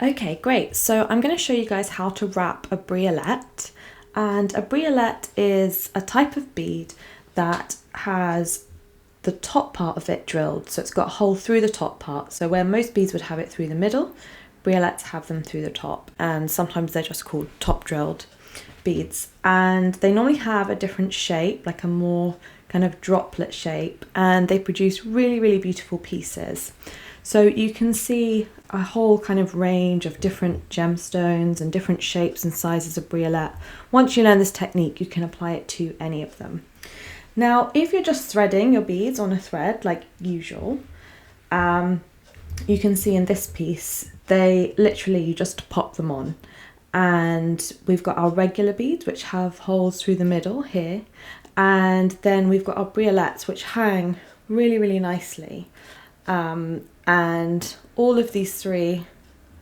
Okay, great. So I'm going to show you guys how to wrap a briolette. And a briolette is a type of bead that has the top part of it drilled. So it's got a hole through the top part. So where most beads would have it through the middle, briolettes have them through the top. And sometimes they're just called top drilled beads. And they normally have a different shape, like a more kind of droplet shape. And they produce really, really beautiful pieces. So you can see a whole kind of range of different gemstones and different shapes and sizes of briolette. Once you learn this technique, you can apply it to any of them. Now, if you're just threading your beads on a thread like usual, you can see in this piece, they literally, you just pop them on. And we've got our regular beads, which have holes through the middle here. And then we've got our briolettes, which hang really, really nicely. And all of these three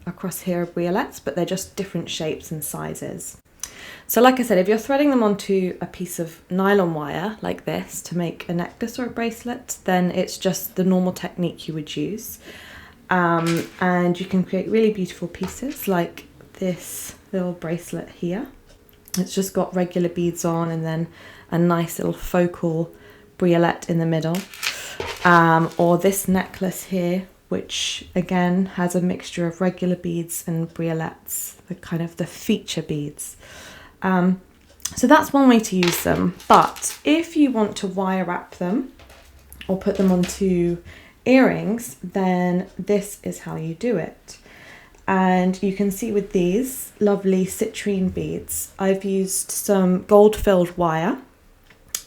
across here are briolettes, but they're just different shapes and sizes. So like I said, if you're threading them onto a piece of nylon wire like this to make a necklace or a bracelet, then it's just the normal technique you would use. And you can create really beautiful pieces like this little bracelet here. It's just got regular beads on and then a nice little focal briolette in the middle. Or this necklace here, which again has a mixture of regular beads and briolettes, the kind of the feature beads. So that's one way to use them. But if you want to wire wrap them or put them onto earrings, then this is how you do it. And you can see with these lovely citrine beads, I've used some gold-filled wire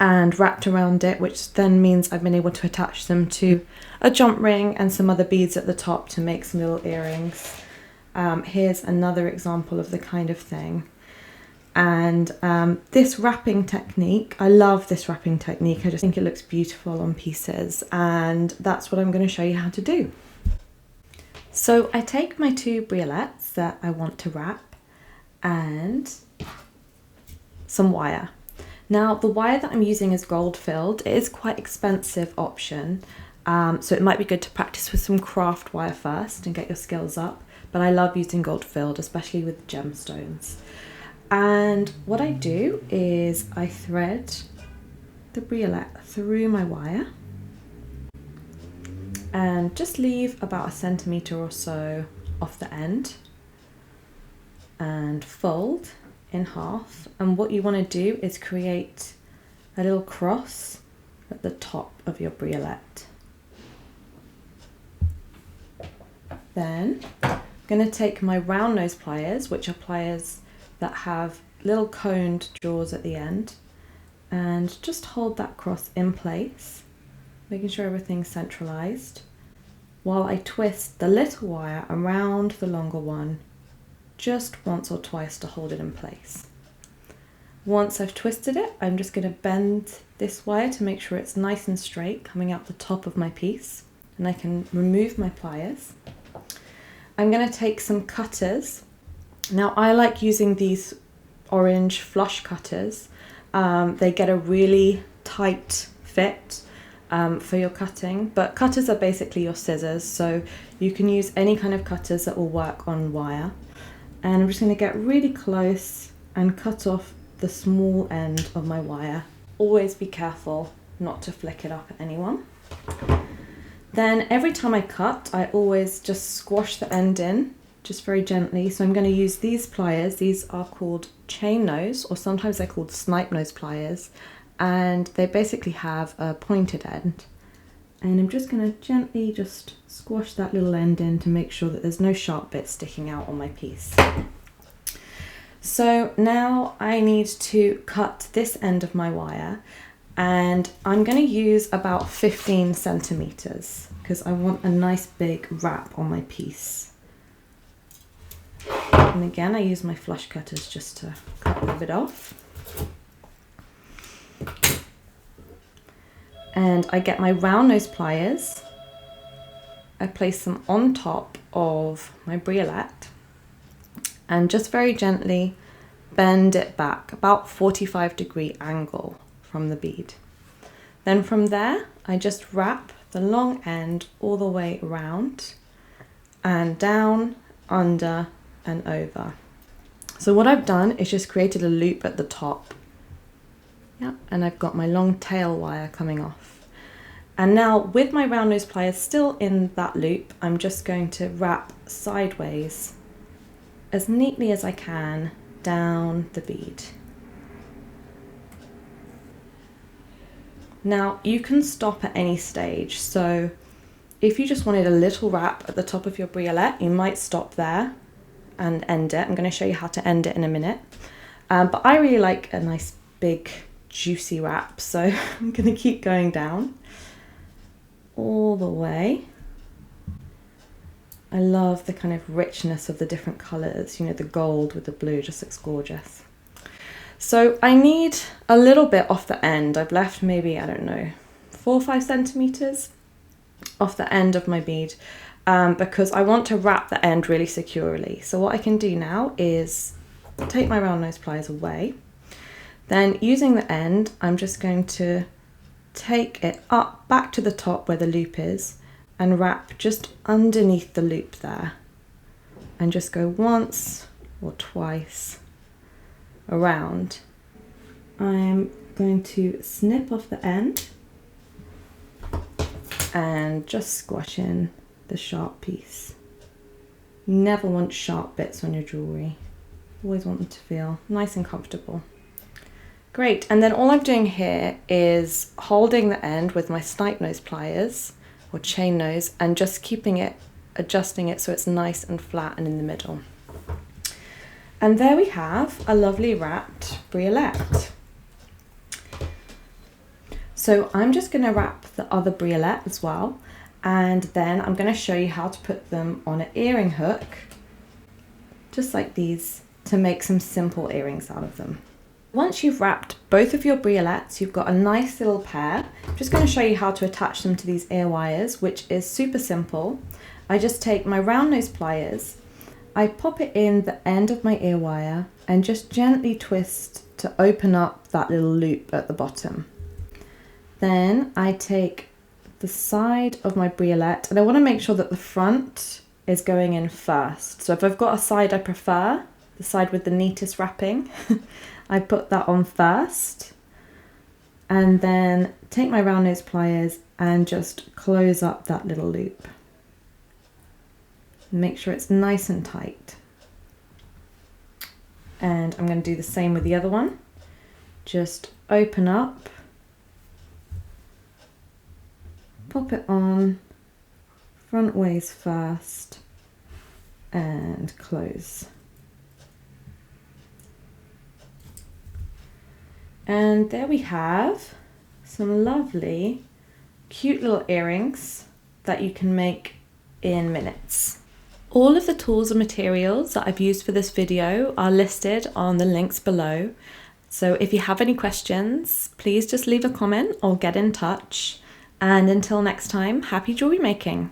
and wrapped around it, which then means I've been able to attach them to a jump ring and some other beads at the top to make some little earrings. Here's another example of the kind of thing. And this wrapping technique, I love this wrapping technique. I just think it looks beautiful on pieces, and that's what I'm going to show you how to do. So I take my two briolettes that I want to wrap and some wire. Now the wire that I'm using is gold filled. It is quite expensive option, so it might be good to practice with some craft wire first and get your skills up, but I love using gold filled, especially with gemstones. And what I do is I thread the briolette through my wire and just leave about 1 centimetre or so off the end and fold in half. And what you want to do is create a little cross at the top of your briolette. Then I'm going to take my round nose pliers, which are pliers that have little coned jaws at the end, and just hold that cross in place, making sure everything's centralized, while I twist the little wire around the longer one just once or twice to hold it in place. Once I've twisted it, I'm just going to bend this wire to make sure it's nice and straight coming out the top of my piece, and I can remove my pliers. I'm going to take some cutters. Now I like using these orange flush cutters. They get a really tight fit for your cutting, but cutters are basically your scissors, so you can use any kind of cutters that will work on wire. And I'm just going to get really close and cut off the small end of my wire. Always be careful not to flick it up at anyone. Then every time I cut, I always just squash the end in, just very gently. So I'm going to use these pliers. These are called chain nose, or sometimes they're called snipe nose pliers, and they basically have a pointed end. And I'm just going to gently just squash that little end in to make sure that there's no sharp bits sticking out on my piece. So now I need to cut this end of my wire, and I'm going to use about 15 centimeters because I want a nice big wrap on my piece. And again, I use my flush cutters just to cut a bit off. And I get my round nose pliers. I place them on top of my briolette and just very gently bend it back about 45-degree angle from the bead. Then from there, I just wrap the long end all the way around and down under and over. So what I've done is just created a loop at the top. Yeah, and I've got my long tail wire coming off. And now with my round nose pliers still in that loop, I'm just going to wrap sideways as neatly as I can down the bead. Now you can stop at any stage, so if you just wanted a little wrap at the top of your briolette, you might stop there and end it. I'm going to show you how to end it in a minute. But I really like a nice big juicy wrap, so I'm going to keep going down all the way. I love the kind of richness of the different colours, you know, the gold with the blue just looks gorgeous. So I need a little bit off the end. I've left maybe, I don't know, 4 or 5 centimetres off the end of my bead because I want to wrap the end really securely. So what I can do now is take my round nose pliers away. Then using the end, I'm just going to take it up back to the top where the loop is and wrap just underneath the loop there and just go once or twice around. I'm going to snip off the end and just squash in the sharp piece. You never want sharp bits on your jewellery. Always want them to feel nice and comfortable. Great, and then all I'm doing here is holding the end with my snipe nose pliers or chain nose and just keeping it, adjusting it so it's nice and flat and in the middle. And there we have a lovely wrapped briolette. So I'm just going to wrap the other briolette as well, and then I'm going to show you how to put them on an earring hook, just like these, to make some simple earrings out of them. Once you've wrapped both of your briolettes, you've got a nice little pair. I'm just going to show you how to attach them to these ear wires, which is super simple. I just take my round nose pliers, I pop it in the end of my ear wire and just gently twist to open up that little loop at the bottom. Then I take the side of my briolette and I want to make sure that the front is going in first. So if I've got a side I prefer, the side with the neatest wrapping, I put that on first and then take my round nose pliers and just close up that little loop. Make sure it's nice and tight. And I'm going to do the same with the other one. Just open up, pop it on, front ways first, and close. And there we have some lovely, cute little earrings that you can make in minutes. All of the tools and materials that I've used for this video are listed on the links below. So if you have any questions, please just leave a comment or get in touch. And until next time, happy jewelry making!